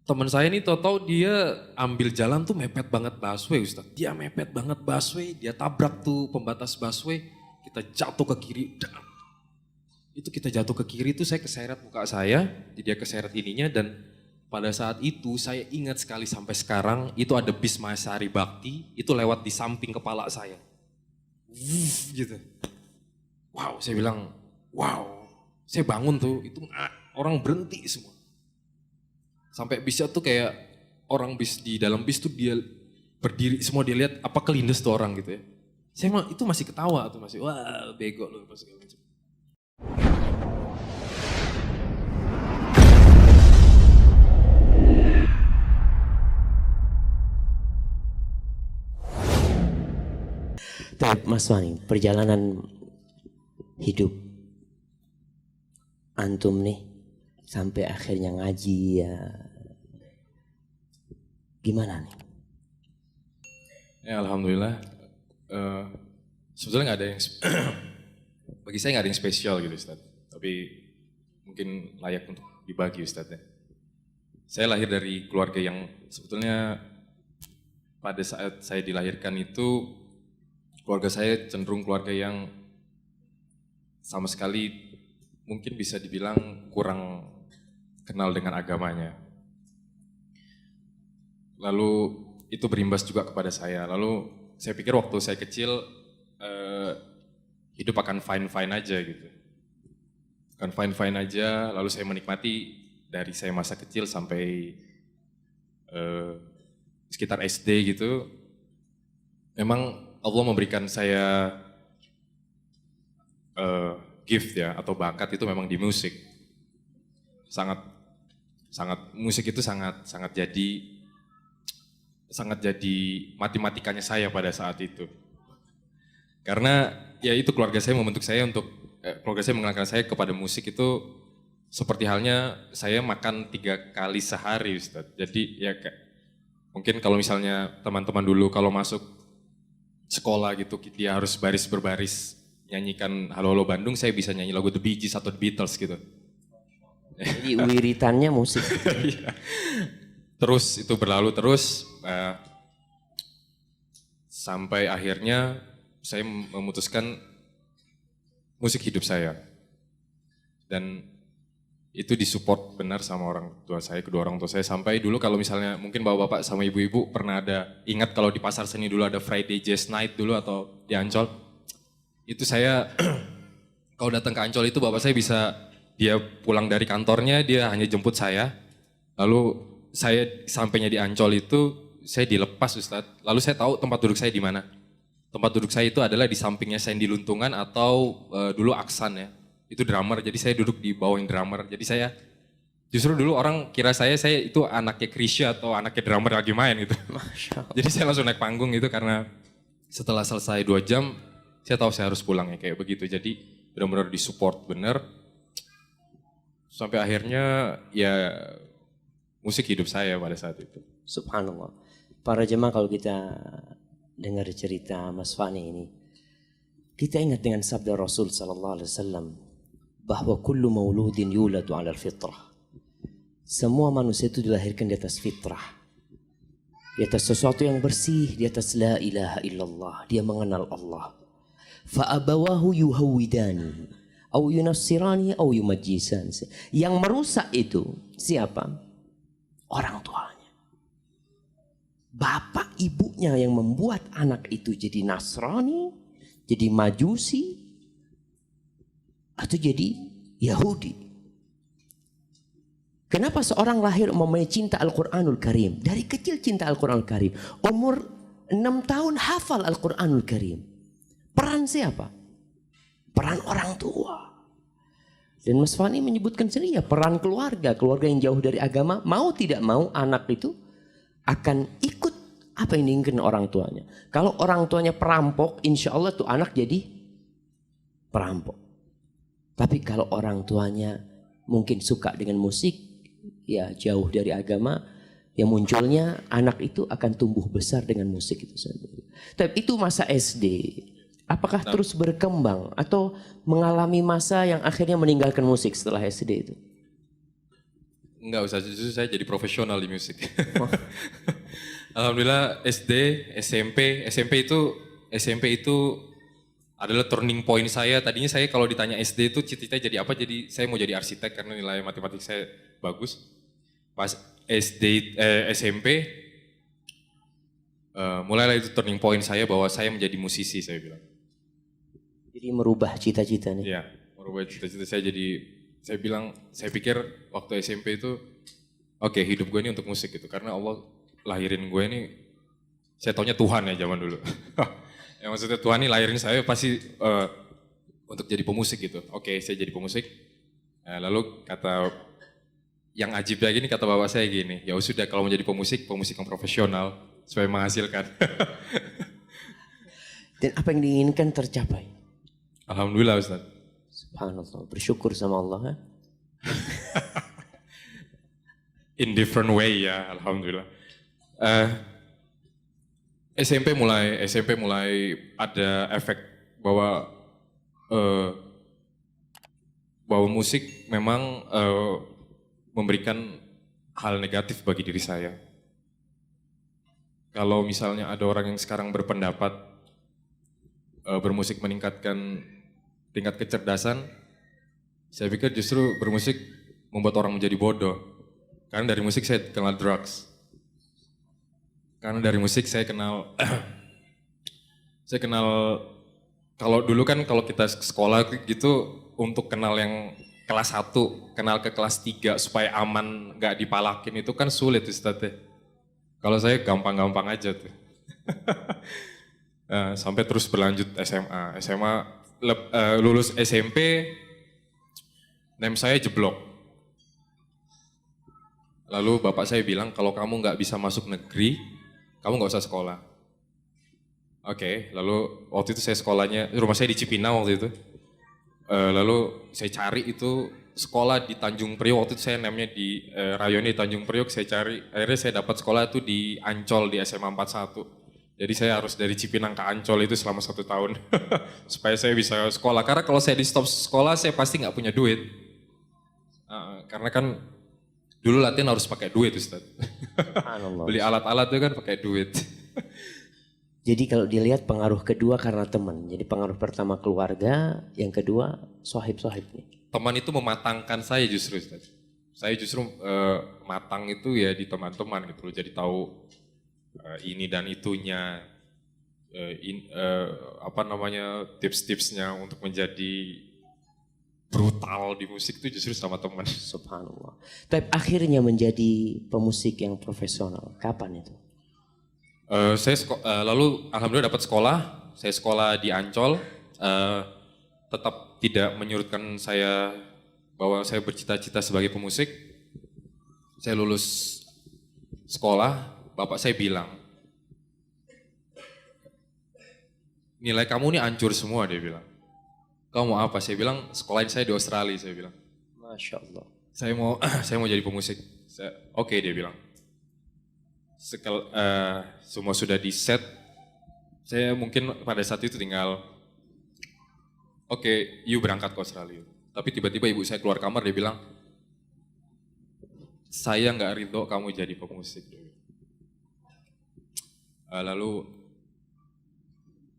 Teman saya ini tahu-tahu dia ambil jalan tuh mepet banget busway Ustaz. Dia mepet banget busway, dia tabrak tuh pembatas busway, kita jatuh ke kiri. Itu kita jatuh ke kiri tuh saya keseret muka saya, dia keseret ininya dan pada saat itu saya ingat sekali sampai sekarang itu ada bis Mahasari Bakti, itu lewat di samping kepala saya. Wuff, gitu. Wow, saya bilang, wow. Saya bangun tuh, itu orang berhenti semua. Sampai bisnya tuh kayak orang bis di dalam bis tuh dia berdiri semua dia lihat apa kelindes tuh orang gitu ya. Saya mah itu masih ketawa tuh masih wah bego loh pas segala macam. Baik Mas Wani, perjalanan hidup antum nih sampai akhirnya ngaji ya gimana nih? Ya alhamdulillah, sebetulnya nggak ada yang bagi saya nggak ada yang spesial gitu Ustaz. Tapi mungkin layak untuk dibagi Ustaz ya. Saya lahir dari keluarga yang sebetulnya pada saat saya dilahirkan itu keluarga saya cenderung keluarga yang sama sekali mungkin bisa dibilang kurang kenal dengan agamanya. Lalu itu berimbas juga kepada saya. Lalu saya pikir waktu saya kecil hidup akan fine-fine aja gitu. Akan fine-fine aja, lalu saya menikmati dari saya masa kecil sampai sekitar SD gitu. Memang Allah memberikan saya gift ya atau bakat itu memang di musik. Musik itu sangat jadi matematikanya saya pada saat itu. Karena ya itu keluarga saya membentuk saya keluarga saya mengenalkan saya kepada musik itu seperti halnya saya makan 3 kali sehari Ustaz. Jadi ya mungkin kalau misalnya teman-teman dulu kalau masuk sekolah gitu dia harus baris berbaris nyanyikan Halo Halo Bandung, saya bisa nyanyi lagu The Bee Gees atau The Beatles gitu. Jadi wiritannya musik. Terus itu berlalu terus sampai akhirnya saya memutuskan musik hidup saya. Dan itu disupport benar sama orang tua saya, kedua orang tua saya. Sampai dulu kalau misalnya mungkin bapak-bapak sama ibu-ibu pernah ingat kalau di pasar seni dulu ada Friday Jazz Night dulu atau di Ancol. Itu saya kalau datang ke Ancol itu bapak saya dia pulang dari kantornya dia hanya jemput saya. Lalu saya sampainya di Ancol itu saya dilepas Ustadz. Lalu saya tahu tempat duduk saya di mana. Tempat duduk saya itu adalah di sampingnya Sandy Luntungan atau dulu Aksan ya. Itu drummer, jadi saya duduk di bawah yang drummer. Jadi saya justru dulu orang kira saya itu anaknya Krisya atau anaknya drummer lagi main gitu. Jadi saya langsung naik panggung gitu karena setelah selesai 2 jam saya tahu saya harus pulang ya kayak begitu. Jadi benar-benar disupport bener. Sampai akhirnya ya musik hidup saya pada saat itu. Subhanallah. Para jemaah kalau kita dengar cerita Mas Fani ini, kita ingat dengan sabda Rasul sallallahu alaihi wasallam bahwa kullu mauludin yuladu 'ala al-fitrah. Semua manusia itu dilahirkan di atas fitrah. Di atas sesuatu yang bersih, di atas la ilaha illallah, dia mengenal Allah. Fa abawahu yuhawidani au yunassirani au yumajjisan. Yang merusak itu siapa? Orang tuanya. Bapak ibunya yang membuat anak itu jadi Nasrani, jadi Majusi, atau jadi Yahudi. Kenapa seorang lahir mempunyai cinta Al-Quranul Karim? Dari kecil cinta Al-Quranul Karim. Umur 6 tahun hafal Al-Quranul Karim. Peran siapa? Peran orang tua. Dan Mas Fani menyebutkan sendiri ya peran keluarga. Keluarga yang jauh dari agama, mau tidak mau anak itu akan ikut apa yang diinginkan orang tuanya. Kalau orang tuanya perampok, insya Allah tuh anak jadi perampok. Tapi kalau orang tuanya mungkin suka dengan musik, ya jauh dari agama, ya munculnya anak itu akan tumbuh besar dengan musik itu sendiri. Tapi itu masa SD. Apakah terus berkembang atau mengalami masa yang akhirnya meninggalkan musik setelah SD itu? Enggak usah, justru saya jadi profesional di musik. Alhamdulillah SMP itu adalah turning point saya. Tadinya saya kalau ditanya SD itu cita-cita jadi apa? Jadi saya mau jadi arsitek karena nilai matematik saya bagus. Pas SMP mulailah itu turning point saya bahwa saya menjadi musisi, saya bilang. Jadi merubah cita-cita nih. Iya, merubah cita-cita saya jadi, saya pikir waktu SMP itu, oke, hidup gue ini untuk musik gitu. Karena Allah lahirin gue ini, saya taunya Tuhan ya zaman dulu. Yang maksudnya Tuhan ini lahirin saya pasti untuk jadi pemusik gitu. Oke, saya jadi pemusik. Lalu kata, yang ajibnya gini, kata bapak saya gini, ya sudah kalau mau jadi pemusik yang profesional, supaya menghasilkan. Dan apa yang diinginkan tercapai. Alhamdulillah Ustaz. Subhanallah, bersyukur sama Allah. Ha? In different way ya, Alhamdulillah. SMP mulai ada efek bahwa musik memang memberikan hal negatif bagi diri saya. Kalau misalnya ada orang yang sekarang berpendapat bermusik meningkatkan tingkat kecerdasan, saya pikir justru bermusik membuat orang menjadi bodoh. Karena dari musik saya kenal drugs. Karena dari musik saya kenal, kalau dulu kan kalau kita sekolah gitu untuk kenal yang kelas 1, kenal ke kelas 3 supaya aman gak dipalakin itu kan sulit Ustaz ya. Kalau saya gampang-gampang aja tuh. Sampai terus berlanjut SMA lulus SMP, name saya jeblok. Lalu bapak saya bilang kalau kamu nggak bisa masuk negeri, kamu nggak usah sekolah. Oke, lalu waktu itu saya sekolahnya, rumah saya di Cipinang waktu itu. Lalu saya cari itu sekolah di Tanjung Priok, waktu itu saya namanya di rayonnya di Tanjung Priok, saya cari, akhirnya saya dapat sekolah itu di Ancol di SMA 41. Jadi saya harus dari Cipinang ke Ancol itu selama 1 tahun supaya saya bisa sekolah. Karena kalau saya di stop sekolah saya pasti nggak punya duit. Karena kan dulu latihan harus pakai duit Ustaz. Beli alat-alat itu kan pakai duit. Jadi kalau dilihat pengaruh kedua karena teman. Jadi pengaruh pertama keluarga, yang kedua sohib-sohib nih. Teman itu mematangkan saya justru Ustaz. Saya justru matang itu ya di teman-teman gitu loh. Jadi tahu ini dan itunya, tips-tipsnya untuk menjadi brutal di musik itu justru sama teman. Subhanallah. Tapi akhirnya menjadi pemusik yang profesional. Kapan itu? Lalu alhamdulillah dapat sekolah. Saya sekolah di Ancol. Tetap tidak menyurutkan saya bahwa saya bercita-cita sebagai pemusik. Saya lulus sekolah. Bapak saya bilang, nilai kamu ini hancur semua, dia bilang. Kamu mau apa? Saya bilang, sekolahin saya di Australia, saya bilang. Masya Allah. Saya mau jadi pemusik. Oke, dia bilang. Semua sudah di set. Saya mungkin pada saat itu tinggal, oke, you berangkat ke Australia. Tapi tiba-tiba ibu saya keluar kamar, dia bilang, saya nggak ridho kamu jadi pemusik. Lalu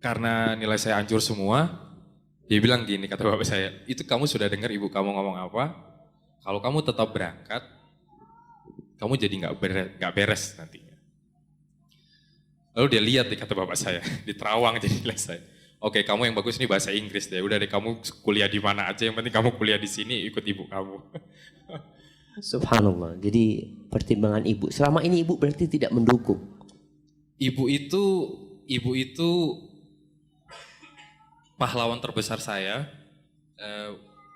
karena nilai saya hancur semua, dia bilang gini, kata bapak saya, itu kamu sudah dengar ibu kamu ngomong apa? Kalau kamu tetap berangkat, kamu jadi nggak beres nantinya. Lalu dia lihat, kata bapak saya, di terawang jadi nilai saya. Oke, kamu yang bagus ini bahasa Inggris deh. Udah deh, kamu kuliah di mana aja, yang penting kamu kuliah di sini, ikut ibu kamu. Subhanallah. Jadi pertimbangan ibu. Selama ini ibu berarti tidak mendukung. Ibu itu pahlawan terbesar saya.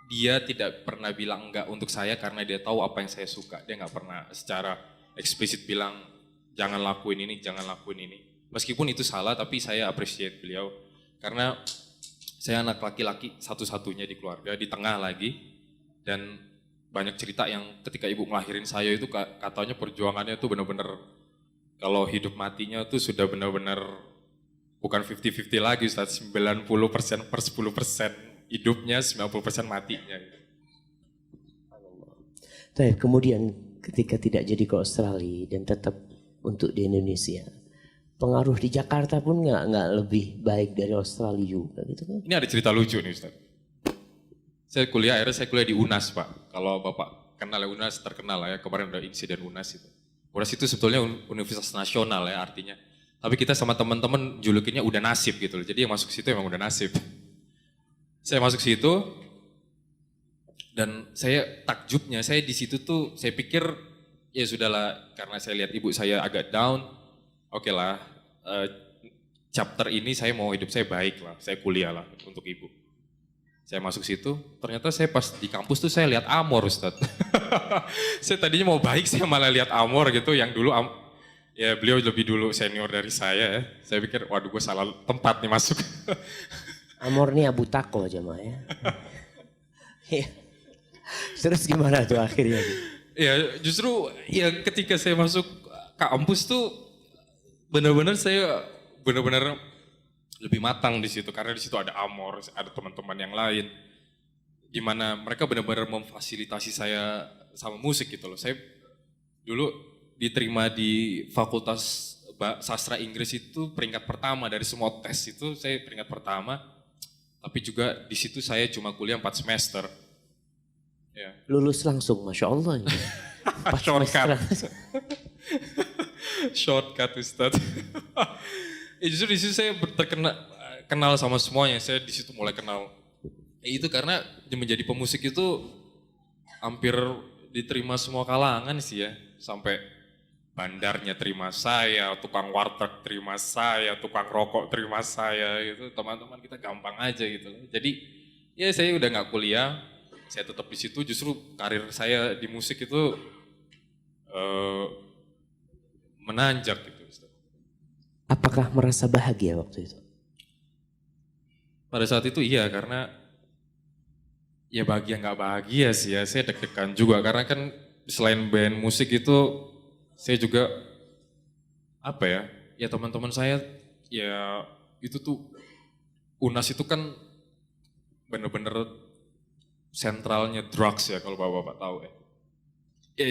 Dia tidak pernah bilang enggak untuk saya karena dia tahu apa yang saya suka. Dia nggak pernah secara eksplisit bilang jangan lakuin ini, jangan lakuin ini. Meskipun itu salah, tapi saya appreciate beliau karena saya anak laki-laki satu-satunya di keluarga, di tengah lagi, dan banyak cerita yang ketika ibu ngelahirin saya itu katanya perjuangannya tuh benar-benar kalau hidup matinya tuh sudah benar-benar bukan 50-50 lagi Ustaz, 90% per 10% hidupnya, 90% matinya. Kemudian ketika tidak jadi ke Australia dan tetap untuk di Indonesia? Pengaruh di Jakarta pun nggak lebih baik dari Australia juga gitu kan? Ini ada cerita lucu nih Ustaz. Akhirnya saya kuliah di UNAS Pak. Kalau Bapak kenal ya UNAS, terkenal lah ya, kemarin ada insiden UNAS itu. UNAS itu sebetulnya universitas nasional ya artinya. Tapi kita sama teman-teman julukinnya udah nasib gitu loh. Jadi yang masuk situ emang udah nasib. Saya masuk situ dan saya takjubnya, saya di situ tuh saya pikir ya sudahlah karena saya lihat ibu saya agak down, oke lah, chapter ini saya mau hidup saya baik lah, saya kuliah lah untuk ibu. Saya masuk situ, ternyata saya pas di kampus tuh saya lihat Amor Ustadz. Saya tadinya mau baik, saya malah lihat Amor gitu, yang dulu ya beliau lebih dulu senior dari saya ya. Saya pikir waduh gue salah tempat nih masuk. Amor nih Abu Tako jemaah ya. Terus gimana tuh akhirnya? Ya justru ya ketika saya masuk kampus tuh benar-benar saya benar-benar lebih matang di situ karena di situ ada Amor, ada teman-teman yang lain, di mana mereka benar-benar memfasilitasi saya sama musik gitu loh. Saya dulu diterima di Fakultas Sastra Inggris itu peringkat pertama dari semua tes itu saya peringkat pertama, tapi juga di situ saya cuma kuliah 4 semester. Ya. Lulus langsung, Masya Allah. Ya. Shortcut. Shortcut Ustadz. Ya justru di situ saya kenal sama semuanya. Saya di situ mulai kenal. Ya itu karena menjadi pemusik itu hampir diterima semua kalangan sih ya. Sampai bandarnya terima saya, tukang warteg terima saya, tukang rokok terima saya. Gitu. Teman-teman kita gampang aja gitu. Jadi ya saya udah nggak kuliah. Saya tetap di situ, justru karir saya di musik itu menanjak gitu. Ustaz. Apakah merasa bahagia waktu itu? Pada saat itu iya, karena ya bahagia nggak bahagia sih ya, saya deg-degan juga karena kan selain band musik itu saya juga apa ya teman-teman saya ya itu tuh UNAS itu kan bener-bener sentralnya drugs ya kalau bapak-bapak tahu ya. Ya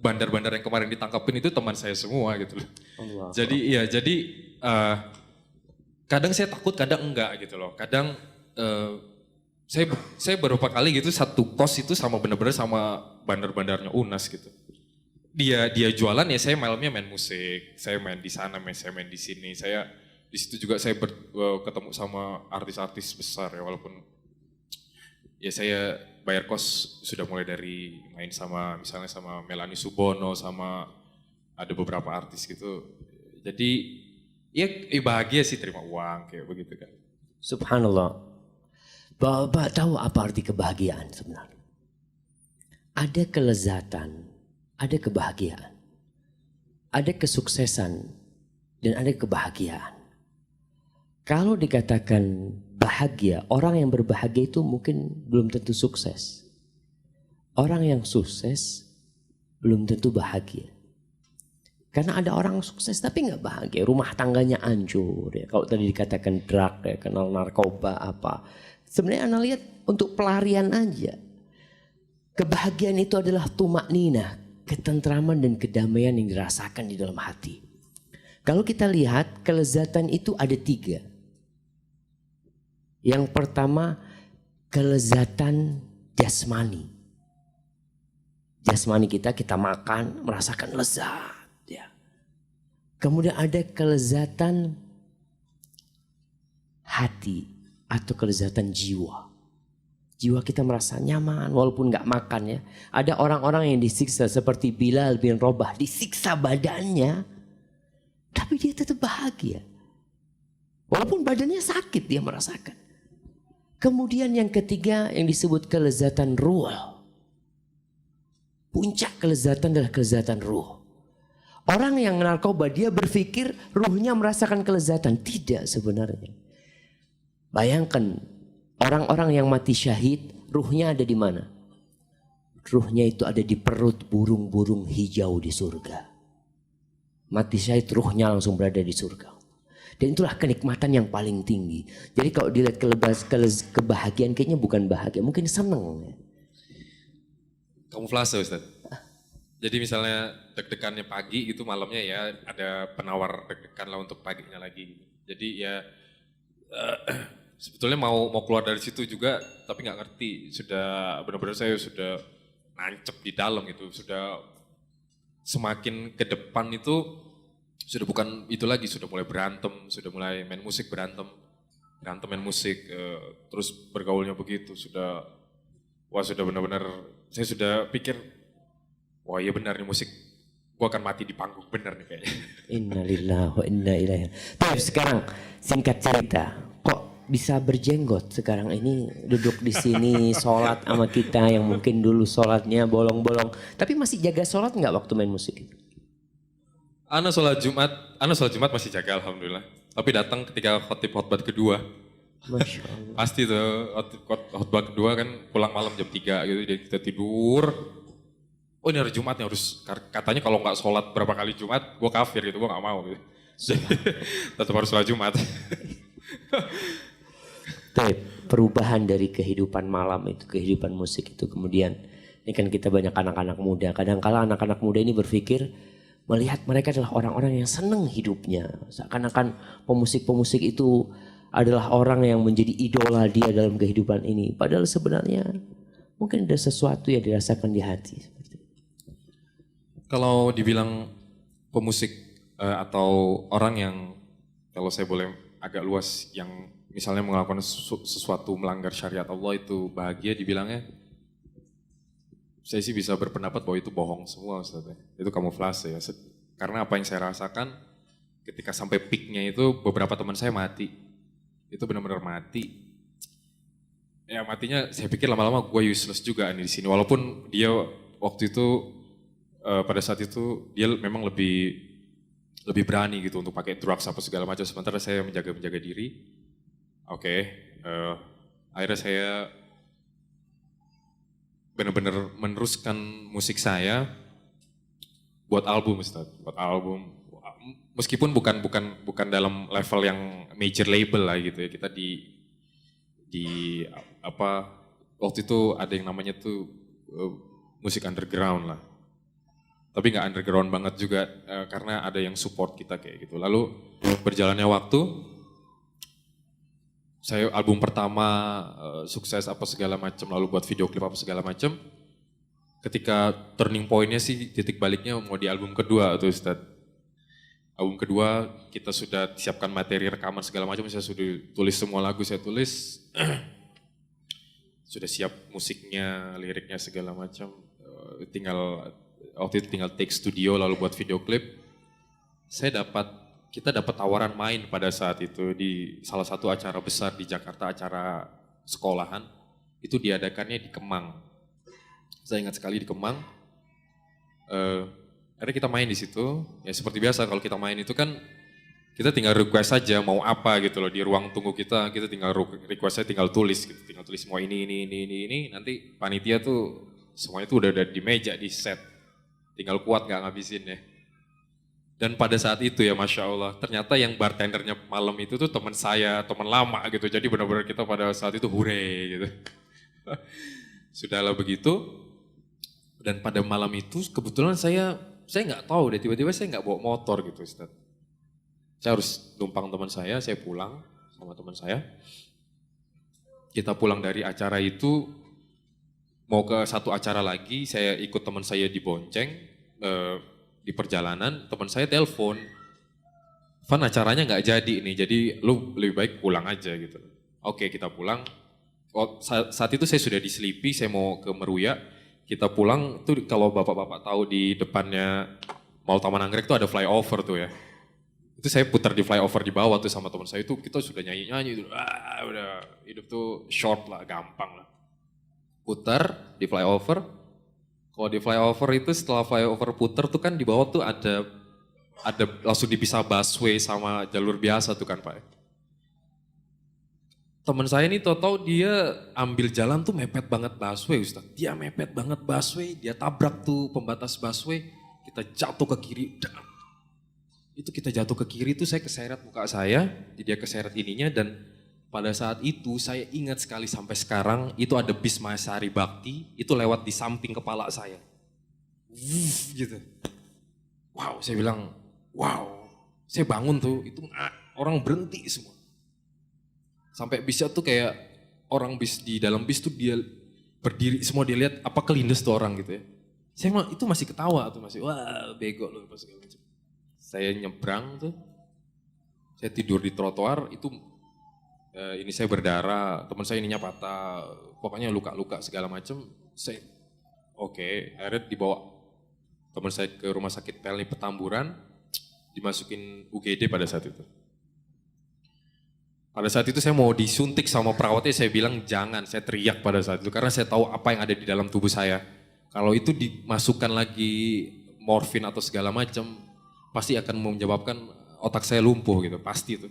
bandar-bandar yang kemarin ditangkapin itu teman saya semua gitu loh. Allah. Jadi kadang saya takut, kadang enggak gitu loh. Kadang saya beberapa kali gitu satu kos itu sama bener-bener sama bandar-bandarnya UNAS gitu. Dia jualan ya saya malamnya main musik, saya main di sana, saya main di sini. Saya di situ juga saya ketemu sama artis-artis besar ya walaupun ya saya bayar kos sudah mulai dari main sama misalnya sama Melanie Subono sama ada beberapa artis gitu. Jadi ya bahagia sih terima uang kayak begitu kan. Subhanallah. Bapak tahu apa arti kebahagiaan sebenarnya? Ada kelezatan, ada kebahagiaan. Ada kesuksesan dan ada kebahagiaan. Kalau dikatakan bahagia, orang yang berbahagia itu mungkin belum tentu sukses. Orang yang sukses belum tentu bahagia. Karena ada orang sukses tapi nggak bahagia, rumah tangganya hancur. Ya. Kalau tadi dikatakan drug, ya, kenal narkoba apa. Sebenarnya Anda lihat untuk pelarian aja. Kebahagiaan itu adalah tumak nina, ketentraman dan kedamaian yang dirasakan di dalam hati. Kalau kita lihat kelezatan itu ada 3. Yang pertama kelezatan jasmani. Jasmani kita makan merasakan lezat. Ya. Kemudian ada kelezatan hati atau kelezatan jiwa. Jiwa kita merasa nyaman walaupun gak makan ya. Ada orang-orang yang disiksa seperti Bilal bin Rabah. Disiksa badannya tapi dia tetap bahagia. Walaupun badannya sakit dia merasakan. Kemudian yang ketiga yang disebut kelezatan ruh. Puncak kelezatan adalah kelezatan ruh. Orang yang narkoba dia berpikir ruhnya merasakan kelezatan. Tidak sebenarnya. Bayangkan orang-orang yang mati syahid ruhnya ada di mana? Ruhnya itu ada di perut burung-burung hijau di surga. Mati syahid ruhnya langsung berada di surga. Dan itulah kenikmatan yang paling tinggi. Jadi kalau dilihat kebahagiaan kayaknya bukan bahagia, mungkin seneng. Kamuflase Ustaz. Jadi misalnya deg-degannya pagi gitu, malamnya ya ada penawar deg-degan lah untuk paginya lagi. Jadi ya sebetulnya mau keluar dari situ juga, tapi nggak ngerti. Sudah benar-benar saya sudah nancep di dalam gitu. Sudah semakin ke depan itu sudah bukan itu lagi, sudah mulai berantem, sudah mulai main musik berantem main musik, terus bergaulnya begitu. Sudah benar-benar saya sudah pikir, wah iya benar nih musik, gua akan mati di panggung benar nih kayaknya. Innalillahi wa inna ilaihi. Tapi sekarang singkat cerita, kok bisa berjenggot sekarang ini duduk di sini sholat sama kita yang mungkin dulu sholatnya bolong-bolong, tapi masih jaga sholat nggak waktu main musik itu? Ana sholat Jumat masih jaga alhamdulillah. Tapi datang ketika khotbah kedua. Masya Allah. Pasti tuh khotbah kedua kan pulang malam jam 3 gitu, jadi kita tidur. Oh ini hari Jumat nih, harus, katanya kalau nggak sholat berapa kali Jumat, gue kafir gitu, gue nggak mau gitu. Jadi tetap harus sholat Jumat. Tapi perubahan dari kehidupan malam itu, kehidupan musik itu, kemudian ini kan kita banyak anak-anak muda. Kadang-kala anak-anak muda ini berpikir melihat mereka adalah orang-orang yang senang hidupnya. Seakan-akan pemusik-pemusik itu adalah orang yang menjadi idola dia dalam kehidupan ini. Padahal sebenarnya mungkin ada sesuatu yang dirasakan di hati. Kalau dibilang pemusik atau orang yang, kalau saya boleh agak luas, yang misalnya melakukan sesuatu melanggar syariat Allah itu bahagia dibilangnya, saya sih bisa berpendapat bahwa itu bohong semua Ustaz. Itu kamuflase ya. Karena apa yang saya rasakan ketika sampai peaknya itu, beberapa teman saya mati. Itu benar-benar mati. Ya matinya saya pikir lama-lama gue useless juga nih di sini. Walaupun dia waktu itu pada saat itu dia memang lebih berani gitu untuk pakai drugs apa segala macam. Sementara saya menjaga diri. Oke, akhirnya saya benar-benar meneruskan musik saya buat album Ustaz, buat album. Meskipun bukan dalam level yang major label lah gitu ya. Kita di apa waktu itu ada yang namanya tuh musik underground lah. Tapi nggak underground banget juga karena ada yang support kita kayak gitu. Lalu berjalannya waktu, saya album pertama sukses apa segala macam, lalu buat video klip apa segala macam. Ketika turning point-nya sih, titik baliknya mau di album kedua tuh Ustaz. Album kedua kita sudah siapkan materi rekaman segala macam, saya sudah tulis semua lagu, saya tulis. Sudah siap musiknya, liriknya segala macam. Waktu itu tinggal take studio lalu buat video klip. Kita dapat tawaran main pada saat itu di salah satu acara besar di Jakarta, acara sekolahan. Itu diadakannya di Kemang. Saya ingat sekali di Kemang. Akhirnya kita main di situ. Ya seperti biasa kalau kita main itu kan kita tinggal request saja mau apa gitu loh di ruang tunggu kita tinggal requestnya tinggal tulis gitu. Tinggal tulis semua ini. Nanti panitia tuh semuanya tuh udah di meja, di set. Tinggal kuat nggak ngabisin ya. Dan pada saat itu ya Masya Allah, ternyata yang bartendernya malam itu tuh teman saya, teman lama gitu. Jadi benar-benar kita pada saat itu hore gitu. Sudahlah begitu. Dan pada malam itu kebetulan saya nggak tahu deh, tiba-tiba saya nggak bawa motor gitu Ustaz. Saya harus numpang teman saya pulang sama teman saya. Kita pulang dari acara itu, mau ke satu acara lagi, saya ikut teman saya di bonceng. Di perjalanan teman saya telepon, Van acaranya nggak jadi nih, jadi lu lebih baik pulang aja gitu. Oke kita pulang. Saat itu saya sudah di Selipi, saya mau ke Meruya. Kita pulang tuh, kalau bapak-bapak tahu di depannya Mall Taman Anggrek tuh ada flyover tuh ya. Itu saya putar di flyover di bawah tuh sama teman saya itu, kita sudah nyanyi-nyanyi itu. Udah hidup tuh short lah, gampang lah. Putar di flyover. Kalau di flyover itu setelah flyover puter tuh kan di bawah tuh ada langsung dipisah busway sama jalur biasa tuh kan Pak. Teman saya ini tahu dia ambil jalan tuh mepet banget busway Ustaz. Dia mepet banget busway, dia tabrak tuh pembatas busway, kita jatuh ke kiri. Itu kita jatuh ke kiri tuh saya keseret muka saya, dia keseret ininya, dan pada saat itu saya ingat sekali sampai sekarang itu ada bis Mahasari Bakti itu lewat di samping kepala saya. gitu. Wow, saya bilang, wow. Saya bangun tuh, itu orang berhenti semua. Sampai bisa tuh kayak orang bis di dalam bis tuh dia berdiri semua, dia lihat apa kelindes tuh orang gitu ya. Saya itu masih ketawa tuh, masih wah bego loh apa segala macam. Saya nyebrang tuh, saya tidur di trotoar itu ini saya berdarah, teman saya ininya patah, pokoknya luka-luka segala macam. Saya oke, akhirnya dibawa teman saya ke rumah sakit Pelni Petamburan, dimasukin UGD pada saat itu. Pada saat itu saya mau disuntik sama perawatnya, saya bilang jangan, saya teriak pada saat itu karena saya tahu apa yang ada di dalam tubuh saya. Kalau itu dimasukkan lagi morfin atau segala macam, pasti akan menyebabkan otak saya lumpuh gitu, pasti itu.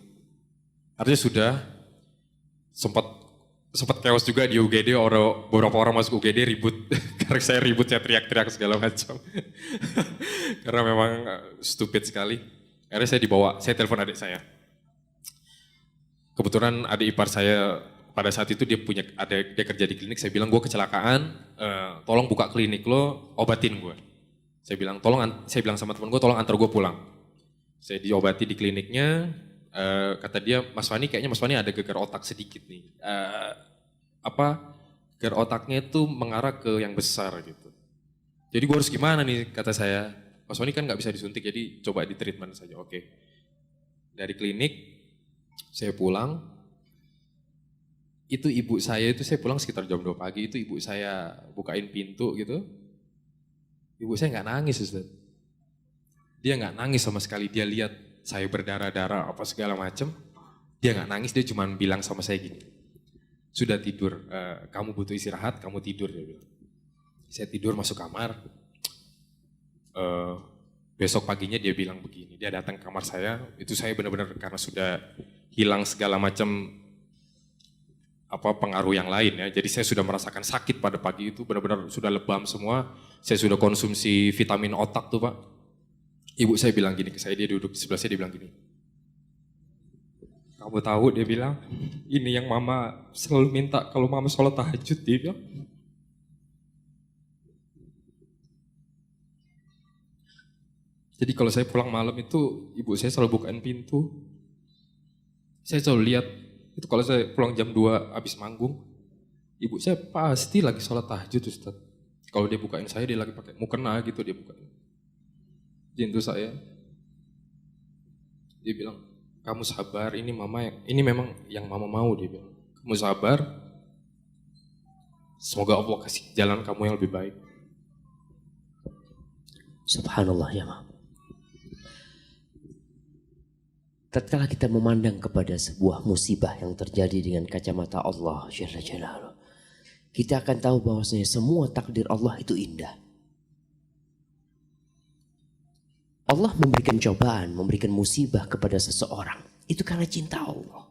Artinya sudah sempat chaos juga di UGD, beberapa orang masuk UGD ribut, karena saya ribut, saya teriak-teriak segala macam. Karena memang stupid sekali. Akhirnya saya dibawa, saya telepon adik saya. Kebetulan adik ipar saya pada saat itu dia kerja di klinik. Saya bilang gue kecelakaan, tolong buka klinik lo, obatin gue. Saya bilang sama teman gue, tolong antar gue pulang. Saya diobati di kliniknya, kata dia, Mas Fani kayaknya Mas Fani ada gegar otak sedikit nih. Gegar otaknya itu mengarah ke yang besar gitu. Jadi gue harus gimana nih, kata saya. Mas Fani kan nggak bisa disuntik, jadi coba di treatment saja. Oke. Dari klinik saya pulang, itu ibu saya itu saya pulang sekitar jam 2 pagi, itu ibu saya bukain pintu gitu. Ibu saya nggak nangis, Ustaz. Dia nggak nangis sama sekali, dia lihat saya berdarah-darah apa segala macem. Dia nggak nangis, dia cuma bilang sama saya gini, sudah tidur, kamu butuh istirahat, kamu tidur. Dia bilang. Saya tidur masuk kamar, besok paginya dia bilang begini, dia datang ke kamar saya, itu saya benar-benar karena sudah hilang segala macam pengaruh yang lain ya. Jadi saya sudah merasakan sakit pada pagi itu, benar-benar sudah lebam semua. Saya sudah konsumsi vitamin otak tuh Pak. Ibu saya bilang gini ke saya, dia duduk di sebelah saya, dia bilang gini, kamu tahu, dia bilang, ini yang mama selalu minta kalau mama sholat tahajud, dia bilang. Jadi kalau saya pulang malam itu, ibu saya selalu bukain pintu. Saya selalu lihat, itu kalau saya pulang jam 2 habis manggung, ibu saya pasti lagi sholat tahajud Ustaz. Kalau dia bukain saya, dia lagi pakai mukena gitu, dia bukain. Jintu saya, dia bilang, kamu sabar, ini memang yang mama mau, dia bilang. Kamu sabar, semoga Allah kasih jalan kamu yang lebih baik. Subhanallah ya Ma. Tatkala kita memandang kepada sebuah musibah yang terjadi dengan kacamata Allah Jalla Jalaluh, kita akan tahu bahwasanya semua takdir Allah itu indah. Allah memberikan cobaan, memberikan musibah kepada seseorang, itu karena cinta Allah.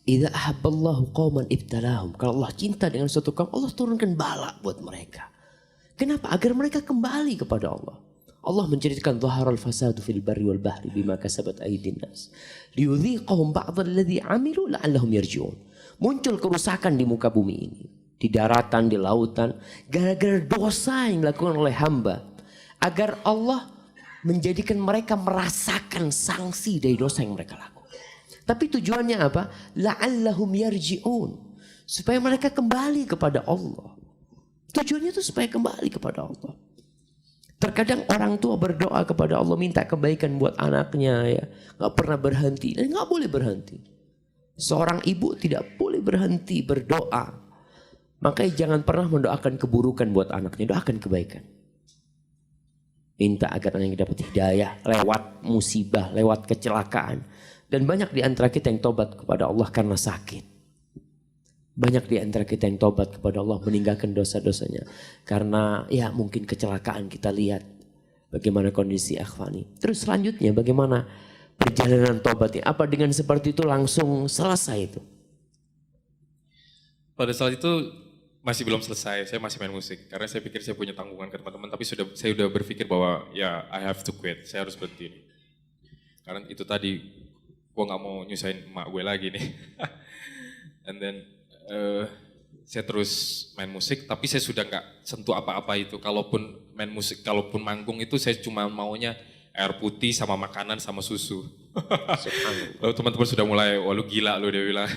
Idza ahabballahu qauman ibtalahum. Kalau Allah cinta dengan suatu kaum, Allah turunkan bala buat mereka. Kenapa? Agar mereka kembali kepada Allah. Allah menceritakan zaharal fasadu fil barri wal bahri bima kasabat aydin nas liyudhiqahum ba'dal ladzi 'amilu la'allahum yarji'un. Muncul kerusakan di muka bumi ini, di daratan, di lautan, gara-gara dosa yang dilakukan oleh hamba, agar Allah menjadikan mereka merasakan sanksi dari dosa yang mereka lakukan. Tapi tujuannya apa? La'allahum yarji'un, supaya mereka kembali kepada Allah. Tujuannya itu supaya kembali kepada Allah. Terkadang orang tua berdoa kepada Allah, minta kebaikan buat anaknya ya, nggak pernah berhenti dan nggak boleh berhenti. Seorang ibu tidak boleh berhenti berdoa. Makanya jangan pernah mendoakan keburukan buat anaknya, doakan kebaikan. Minta agar anaknya dapat hidayah lewat musibah, lewat kecelakaan. Dan banyak di antara kita yang tobat kepada Allah karena sakit. Banyak di antara kita yang tobat kepada Allah meninggalkan dosa-dosanya karena ya mungkin kecelakaan. Kita lihat bagaimana kondisi Akhwani. Terus selanjutnya bagaimana perjalanan tobatnya? Apa dengan seperti itu langsung selesai itu? Pada saat itu masih belum selesai, saya masih main musik karena saya pikir saya punya tanggungan ke teman-teman, tapi saya sudah berpikir bahwa ya I have to quit, saya harus berhenti. Karena itu tadi gue nggak mau nyusahin emak gue lagi nih. And then saya terus main musik, tapi saya sudah nggak sentuh apa-apa itu. Kalaupun main musik, kalaupun manggung itu saya cuma maunya air putih sama makanan sama susu. Lalu teman-teman sudah mulai, wah lu gila lu, dia bilang.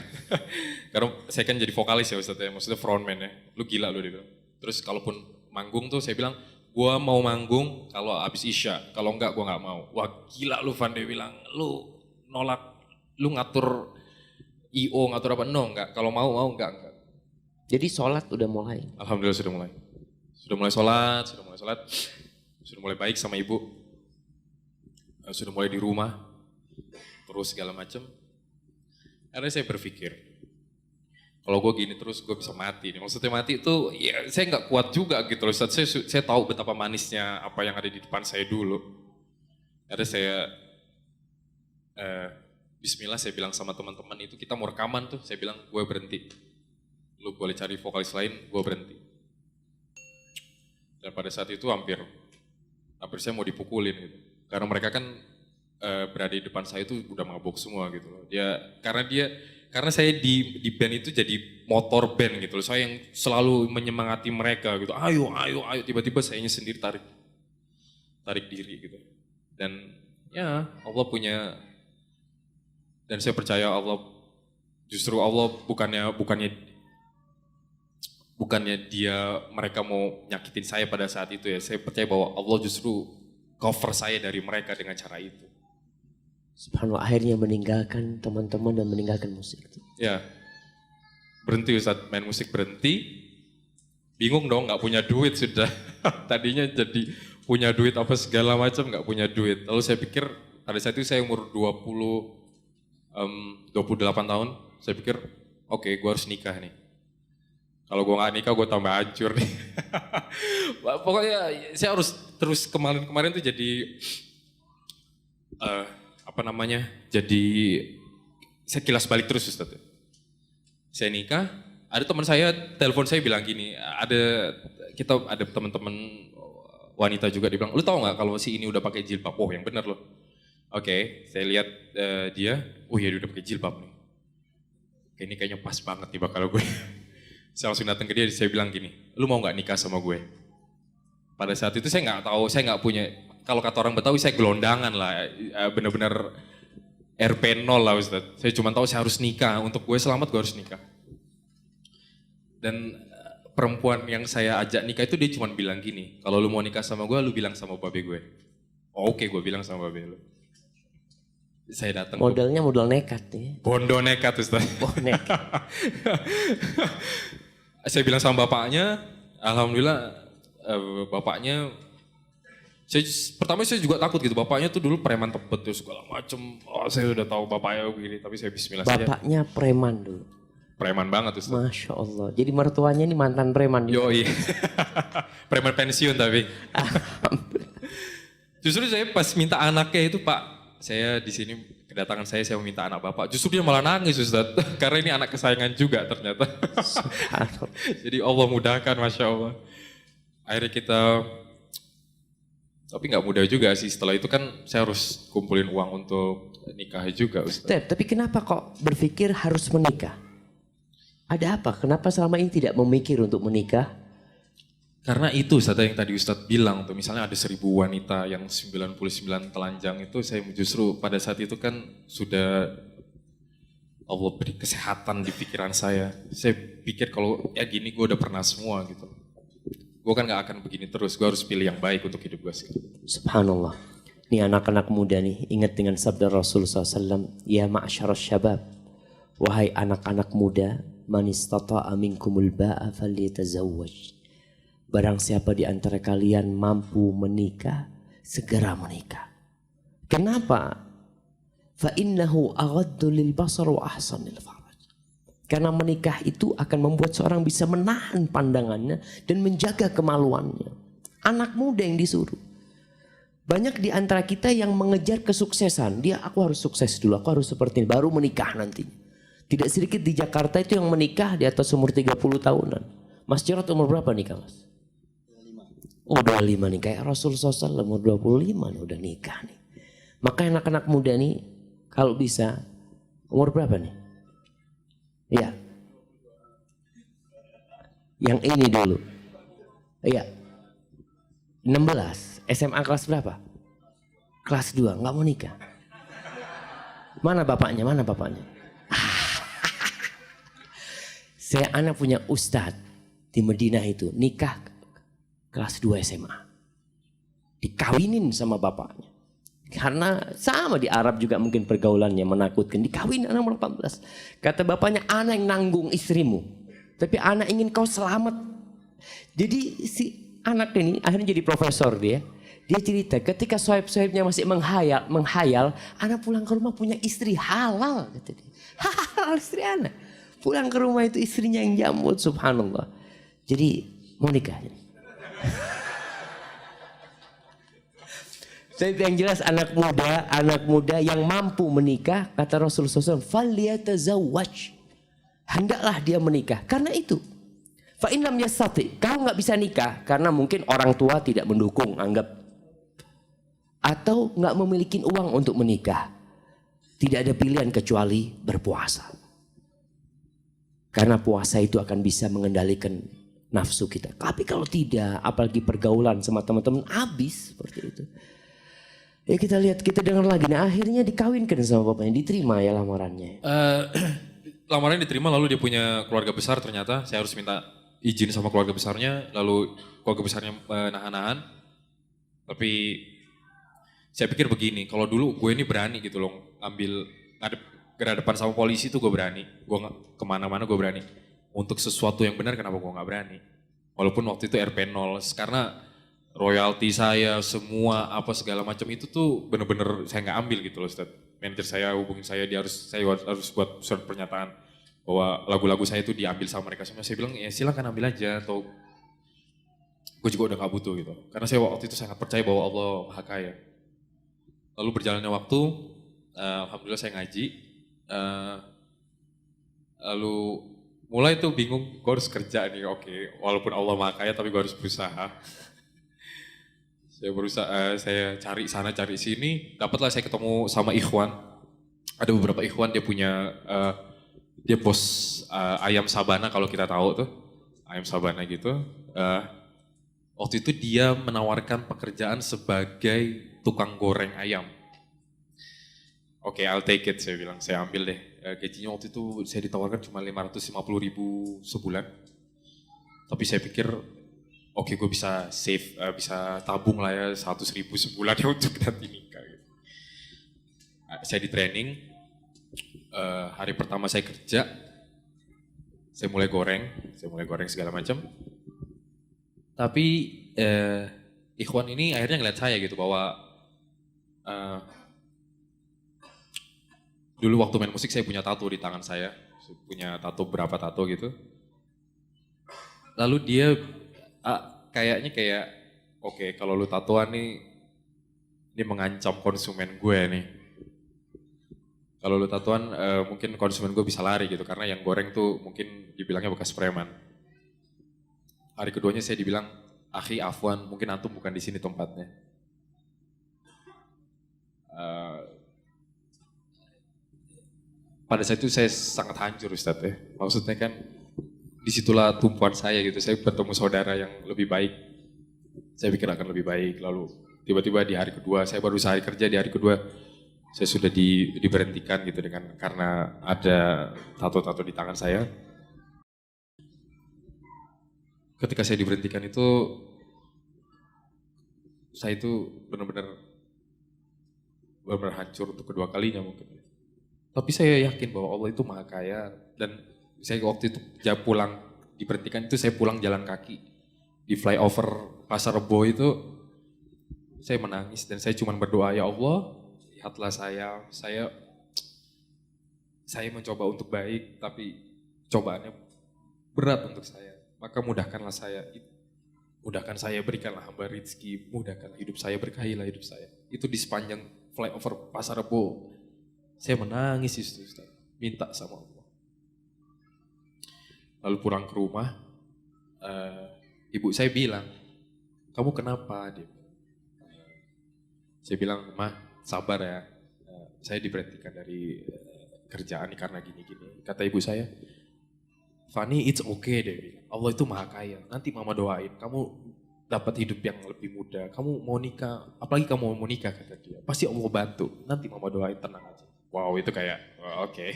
Karena saya kan jadi vokalis ya Ustadz ya, maksudnya frontman ya. Lu gila lu, dia bilang. Terus kalaupun manggung tuh saya bilang, gua mau manggung kalau abis Isya, kalau enggak gua nggak mau. Wah gila lu Van, dia bilang, lu nolak, lu ngatur IO, ngatur apa? No, enggak. Kalau mau enggak. Jadi sholat udah mulai. Alhamdulillah sudah mulai. Sudah mulai sholat, sudah mulai baik sama ibu. Sudah mulai di rumah, terus segala macam. Akhirnya saya berpikir, kalau gue gini terus gue bisa mati nih. Maksudnya mati itu, ya saya nggak kuat juga gitu loh. Saya tahu betapa manisnya apa yang ada di depan saya dulu. Akhirnya saya, Bismillah saya bilang sama teman-teman itu, kita mau rekaman tuh, saya bilang gue berhenti. Lu boleh cari vokalis lain, gue berhenti. Dan pada saat itu hampir saya mau dipukulin gitu. Karena mereka kan berada di depan saya itu udah mabuk semua gitu loh. Karena saya di band itu jadi motor band gitu loh. Saya yang selalu menyemangati mereka gitu. Ayo. Tiba-tiba sayanya sendiri tarik diri gitu. Dan ya Allah punya, dan saya percaya Allah, justru Allah bukannya mereka mau nyakitin saya pada saat itu ya. Saya percaya bahwa Allah justru cover saya dari mereka dengan cara itu. Subhanallah, akhirnya meninggalkan teman-teman dan meninggalkan musik. Ya, berhenti Ustadz, main musik berhenti. Bingung dong, nggak punya duit sudah. Tadinya jadi punya duit apa segala macam, nggak punya duit. Lalu saya pikir pada saat itu saya umur 28 tahun. Saya pikir, oke, gue harus nikah nih. Kalau gue gak nikah, gue tambah hancur nih. Pokoknya saya harus terus kemarin tuh jadi, jadi saya kilas balik terus Ustadz. Saya nikah, ada teman saya, telepon saya bilang gini, ada teman-teman wanita juga, dia bilang, lu tahu gak kalau si ini udah pakai jilbab? Oh yang bener loh. Oke, saya lihat dia, oh ya dia udah pakai jilbab nih. Ini kayaknya pas banget nih bakal gue. Saya langsung datang ke dia, saya bilang gini, lu mau gak nikah sama gue? Pada saat itu saya nggak tahu, saya nggak punya, kalau kata orang Betawi saya gelondangan lah, bener-bener RP 0 lah Ustadz. Saya cuma tahu saya harus nikah, untuk gue selamat gue harus nikah. Dan perempuan yang saya ajak nikah itu dia cuma bilang gini, kalau lu mau nikah sama gue, lu bilang sama babe gue. Oh, oke, gue bilang sama babe lu. Saya datang. Modalnya modal nekat ya. Bondo nekat Ustaz. Oh nekat. Saya bilang sama bapaknya, alhamdulillah bapaknya, pertama saya juga takut gitu, bapaknya tuh dulu preman tebet tuh segala macem. Oh saya udah tahu bapaknya begini, tapi saya bismillah saja. Bapaknya preman dulu. Preman banget Ustaz. Masya Allah, jadi mertuanya ini mantan preman. Yoi, preman pensiun tapi. Justru saya pas minta anaknya itu Pak, saya di sini kedatangan saya meminta anak bapak. Justru dia malah nangis Ustaz, karena ini anak kesayangan juga ternyata. Jadi Allah mudahkan, Masya Allah. Akhirnya kita, tapi nggak mudah juga sih. Setelah itu kan saya harus kumpulin uang untuk nikah juga Ustaz. Tapi kenapa kok berpikir harus menikah? Ada apa? Kenapa selama ini tidak memikir untuk menikah? Karena itu Ustaz yang tadi Ustaz bilang tuh, misalnya ada 1000 wanita yang 99 telanjang itu, saya justru pada saat itu kan sudah Allah beri kesehatan di pikiran saya. Saya pikir kalau ya gini gue udah pernah semua gitu. Gue kan gak akan begini terus, gue harus pilih yang baik untuk hidup gue sih. Subhanallah. Nih anak-anak muda nih, ingat dengan sabda Rasulullah SAW, ya ma'asyarus syabab, wahai anak-anak muda, man istata'a minkumul ba'a falyatazawwaj. Barang siapa di antara kalian mampu menikah, segera menikah. Kenapa? Fa innahu aghaddu lil basar wa ahsan lil faraj. Karena menikah itu akan membuat seorang bisa menahan pandangannya dan menjaga kemaluannya. Anak muda yang disuruh. Banyak di antara kita yang mengejar kesuksesan. Aku harus sukses dulu, aku harus seperti ini, baru menikah nantinya. Tidak sedikit di Jakarta itu yang menikah di atas umur 30 tahunan. Mas Jarod umur berapa nikah Mas? Oh 25 nih, kayak Rasulullah SAW umur 25 nih udah nikah nih. Maka anak-anak muda nih kalau bisa umur berapa nih? Ya. Yang ini dulu. Iya. 16. SMA kelas berapa? Kelas 2, nggak mau nikah. Mana bapaknya? Mana bapaknya? Saya anak punya ustadz di Madinah itu nikah kelas 2 SMA. Dikawinin sama bapaknya. Karena sama di Arab juga mungkin pergaulannya menakutkan. Dikawin anak 18. Kata bapaknya, anak yang nanggung istrimu. Tapi anak ingin kau selamat. Jadi si anak ini akhirnya jadi profesor dia. Dia cerita ketika sohib-sohibnya masih menghayal, anak pulang ke rumah punya istri halal. Kata dia. Halal istri anak. Pulang ke rumah itu istrinya yang jambut, subhanallah. Jadi mau nikah. Tapi yang jelas anak muda yang mampu menikah, kata Rasulullah SAW, "Falyatazawwaj." Hendaklah dia menikah. Karena itu, fa in lam yastati, kau nggak bisa nikah karena mungkin orang tua tidak mendukung, anggap, atau nggak memiliki uang untuk menikah. Tidak ada pilihan kecuali berpuasa. Karena puasa itu akan bisa mengendalikan nafsu kita. Tapi kalau tidak, apalagi pergaulan sama teman-teman, habis seperti itu. Ya kita lihat, kita dengar lagi. Nah akhirnya dikawinkan sama bapaknya, diterima ya lamarannya. Lamarannya diterima, lalu dia punya keluarga besar ternyata. Saya harus minta izin sama keluarga besarnya, lalu keluarga besarnya nahan-nahan. Tapi saya pikir begini, kalau dulu gue ini berani gitu loh, ambil berhadapan sama polisi tuh gue berani. Gue kemana-mana gue berani. Untuk sesuatu yang benar kenapa gue gak berani? Walaupun waktu itu RP0, karena royalti saya, semua apa segala macam itu tuh bener-bener saya nggak ambil gitu loh Ustaz. Manajer saya hubungin saya, saya harus buat surat pernyataan bahwa lagu-lagu saya itu diambil sama mereka semua. Saya bilang ya silakan ambil aja, atau gue juga udah nggak butuh gitu. Karena saya waktu itu sangat percaya bahwa Allah Maha Kaya. Lalu berjalannya waktu, alhamdulillah saya ngaji, lalu mulai tuh bingung, gue harus kerja nih, oke, walaupun Allah Maha Kaya tapi gue harus berusaha. Saya berusaha, saya cari sana cari sini, dapatlah saya ketemu sama Ikhwan. Ada beberapa Ikhwan, dia punya, dia bos ayam Sabana kalau kita tahu tuh, ayam Sabana gitu. Waktu itu dia menawarkan pekerjaan sebagai tukang goreng ayam. Oke, I'll take it, saya bilang, saya ambil deh. Gajinya waktu itu saya ditawarkan cuma 550.000 sebulan. Tapi saya pikir, oke, gue bisa save, bisa tabung lah ya 100.000 sebulan ya untuk nanti nikah. Gitu. Saya di training, hari pertama saya kerja, saya mulai goreng segala macam. Tapi Ikhwan ini akhirnya ngeliat saya gitu bahwa dulu waktu main musik saya punya tato di tangan saya, punya tato berapa tato gitu. Lalu dia kayaknya kayak, oke, kalau lu tatoan nih, ini mengancam konsumen gue nih. Kalau lu tatoan mungkin konsumen gue bisa lari gitu, karena yang goreng tuh mungkin dibilangnya bekas preman. Hari keduanya saya dibilang, akhi afwan, mungkin antum bukan di sini tempatnya. Pada saat itu saya sangat hancur Ustadz ya. Maksudnya kan, disitulah tumpuan saya gitu, saya bertemu saudara yang lebih baik. Saya pikir akan lebih baik, lalu tiba-tiba di hari kedua, saya baru sehari kerja, di hari kedua saya sudah diberhentikan gitu karena ada tato-tato di tangan saya. Ketika saya diberhentikan itu, saya itu benar-benar hancur untuk kedua kalinya mungkin. Tapi saya yakin bahwa Allah itu Maha Kaya, dan saya waktu itu pulang diberhentikan itu saya pulang jalan kaki di flyover Pasar Rebo itu, saya menangis dan saya cuma berdoa, ya Allah, lihatlah saya mencoba untuk baik tapi cobaannya berat untuk saya, maka mudahkanlah saya, berikanlah hamba rezeki, mudahkanlah hidup saya, berkahilah hidup saya. Itu di sepanjang flyover Pasar Rebo, saya menangis itu Ustaz, minta sama Allah. Lalu pulang ke rumah, ibu saya bilang, kamu kenapa? Saya bilang, Ma, sabar ya, saya diberhentikan dari kerjaan karena gini-gini. Kata ibu saya, Fani, it's okay deh. Allah itu maha kaya. Nanti mama doain, kamu dapat hidup yang lebih muda. Kamu mau nikah, apalagi kamu mau nikah kata dia. Pasti Allah bantu. Nanti mama doain, tenang aja. Wow, itu kayak, oke.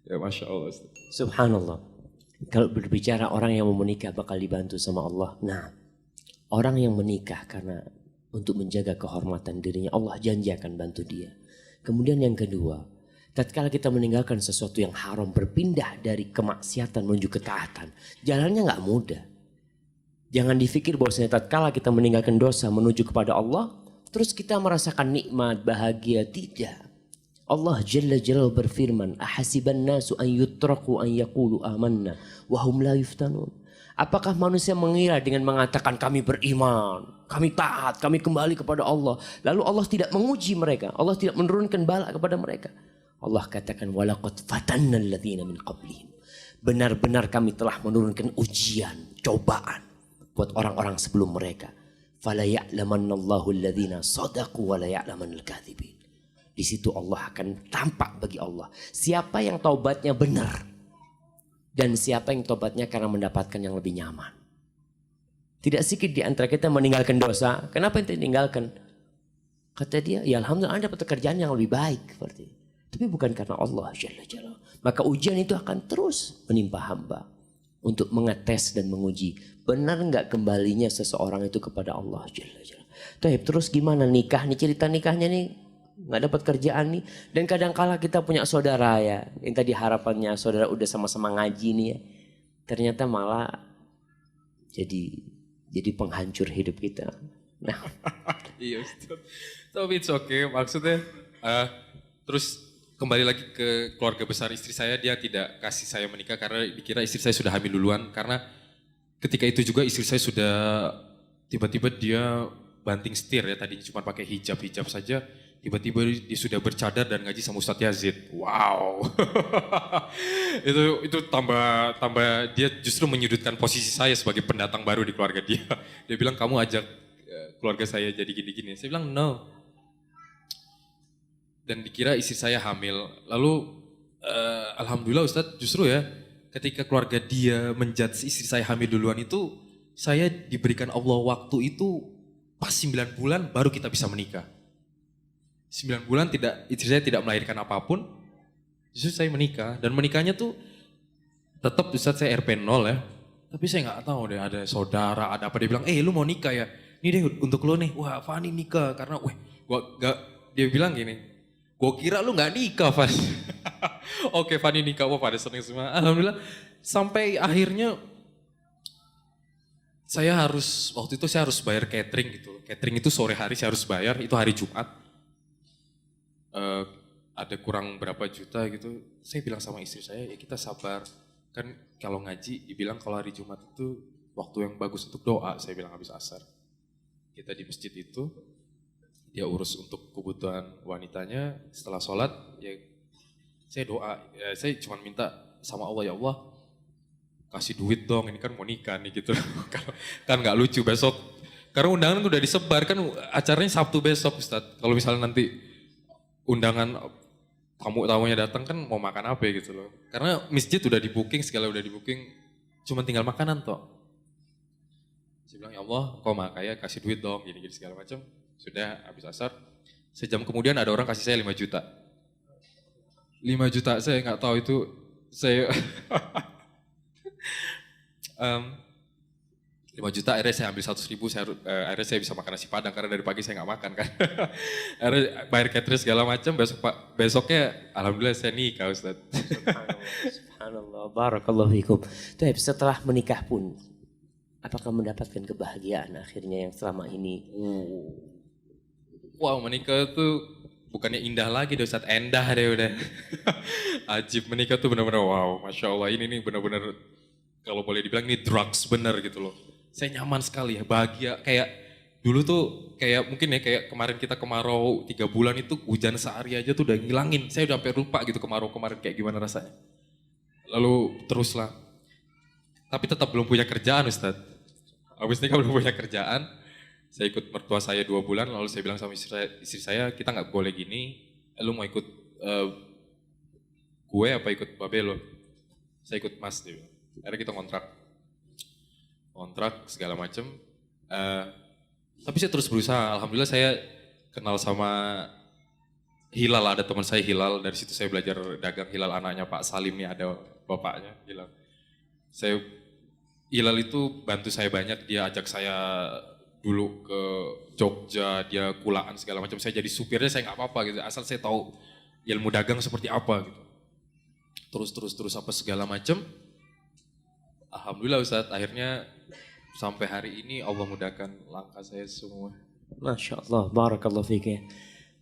Ya Masya Allah. Ustaz. Subhanallah. Kalau berbicara orang yang mau menikah bakal dibantu sama Allah. Nah, orang yang menikah karena untuk menjaga kehormatan dirinya, Allah janji akan bantu dia. Kemudian yang kedua, tatkala kita meninggalkan sesuatu yang haram, berpindah dari kemaksiatan menuju ketaatan, jalannya nggak mudah. Jangan dipikir bahwasanya tatkala kita meninggalkan dosa menuju kepada Allah, terus kita merasakan nikmat, bahagia. Tidak. Allah Jalla Jalla berfirman, ahasiban nasu an yutraku an yaqulu amanna wa hum la yuftanun. Apakah manusia mengira dengan mengatakan kami beriman, kami taat, kami kembali kepada Allah, lalu Allah tidak menguji mereka, Allah tidak menurunkan bala kepada mereka? Allah katakan walaqad fatanna alladziina min qablihim. Benar-benar kami telah menurunkan ujian, cobaan buat orang-orang sebelum mereka. Fala ya'lamannallahu alladziina shadaqu wa la ya'lamannal kadzibin. Di situ Allah akan tampak bagi Allah siapa yang taubatnya benar dan siapa yang taubatnya karena mendapatkan yang lebih nyaman. Tidak sedikit di antara kita meninggalkan dosa. Kenapa yang tinggalkan? Kata dia, ya alhamdulillah Anda dapat pekerjaan yang lebih baik seperti itu. Tapi bukan karena Allah Jalla Jalla. Maka ujian itu akan terus menimpa hamba untuk mengetes dan menguji benar nggak kembalinya seseorang itu kepada Allah Jalla Jalla. Terus gimana nikah nih, cerita nikahnya nih? Nggak dapat kerjaan nih. Dan kadang-kala kita punya saudara ya, yang tadi harapannya saudara udah sama-sama ngaji nih ya, ternyata malah jadi penghancur hidup kita. Nah, Iya Ustaz. Tapi it's okay, maksudnya terus kembali lagi ke keluarga besar istri saya, dia tidak kasih saya menikah karena dikira istri saya sudah hamil duluan. Karena ketika itu juga istri saya sudah tiba-tiba dia banting setir ya, tadinya cuma pakai hijab saja. Tiba-tiba dia sudah bercadar dan ngaji sama Ustadz Yazid. Wow. itu tambah dia justru menyudutkan posisi saya sebagai pendatang baru di keluarga dia. Dia bilang kamu ajak keluarga saya jadi gini-gini. Saya bilang no. Dan dikira istri saya hamil. Lalu alhamdulillah Ustadz justru ya ketika keluarga dia menjudge istri saya hamil duluan itu, saya diberikan Allah waktu itu pas 9 bulan baru kita bisa menikah. 9 bulan istri saya tidak melahirkan apapun, justru saya menikah. Dan menikahnya tuh tetap Ustadz saya RP 0 ya. Tapi saya nggak tahu deh ada saudara, ada apa. Dia bilang, lu mau nikah ya? Ini deh untuk lo nih, wah Fani nikah. Karena dia bilang gini, gua kira lu nggak nikah Fani. Oke Fani nikah, wah pada seneng semua. Alhamdulillah sampai akhirnya waktu itu saya harus bayar catering gitu. Catering itu sore hari saya harus bayar, itu hari Jumat. Ada kurang berapa juta gitu, saya bilang sama istri saya, ya kita sabar. Kan kalau ngaji, dibilang kalau hari Jumat itu waktu yang bagus untuk doa, saya bilang habis asar. Kita di masjid itu, dia urus untuk kebutuhan wanitanya, setelah sholat, ya saya doa, ya saya cuma minta sama Allah, ya Allah, kasih duit dong, ini kan mau nikah nih gitu. Kan gak lucu besok, karena undangan udah disebar, kan acaranya Sabtu besok Ustadz. Kalau misalnya nanti undangan tamu-tamunya datang kan mau makan apa gitu loh. Karena masjid udah di booking, segala udah di booking, cuma tinggal makanan toh. Saya bilang ya Allah, kau maha kaya kasih duit dong, gini-gini segala macam. Sudah habis asar, sejam kemudian ada orang kasih saya 5 juta. 5 juta saya nggak tahu itu saya 5 juta akhirnya saya ambil 100 ribu, akhirnya saya bisa makan nasi padang karena dari pagi saya nggak makan kan. Akhirnya bayar catering segala macam, besoknya alhamdulillah saya nikah Ustaz. Subhanallah, barakallahu fikum. Setelah menikah pun, apakah mendapatkan kebahagiaan akhirnya yang selama ini? Wow, menikah tuh bukannya indah lagi deh Ustaz, endah deh udah. Ajib, menikah tuh benar-benar wow, Masya Allah ini nih benar-benar kalau boleh dibilang ini drugs bener gitu loh. Saya nyaman sekali ya, bahagia. Kayak dulu tuh kayak mungkin ya kayak kemarin kita kemarau 3 bulan itu hujan sehari aja tuh udah ngilangin. Saya udah sampai lupa gitu kemarau kemarin kayak gimana rasanya. Lalu teruslah. Tapi tetap belum punya kerjaan Ustadz. Habis nikah belum punya kerjaan. Saya ikut mertua saya 2 bulan lalu saya bilang sama istri saya kita nggak boleh gini. Lu mau ikut gue apa ikut babe lo? Saya ikut Mas dia bilang. Akhirnya kita kontrak segala macam. Tapi saya terus berusaha. Alhamdulillah saya kenal sama Hilal, ada teman saya Hilal. Dari situ saya belajar dagang. Hilal anaknya Pak Salim nih, ada bapaknya Hilal. Hilal itu bantu saya banyak. Dia ajak saya dulu ke Jogja, dia kulaan segala macam. Saya jadi supirnya, saya nggak apa-apa gitu. Asal saya tahu ilmu dagang seperti apa gitu. Terus apa segala macam. Alhamdulillah Ustadz, akhirnya sampai hari ini Allah mudahkan langkah saya semua. Masya Allah, barakallahu fiik ya.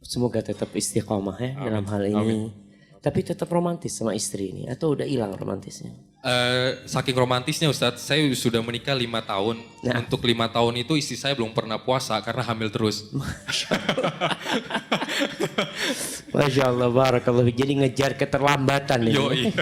Semoga tetap istiqamah ya Amin. dalam hal ini. Amin. Tapi tetap romantis sama istri ini atau udah hilang romantisnya? Saking romantisnya Ustadz, saya sudah menikah 5 tahun. Nah. Untuk 5 tahun itu istri saya belum pernah puasa karena hamil terus. Masya Allah, barakallahu fiik. Jadi ngejar keterlambatan ini. Yoi.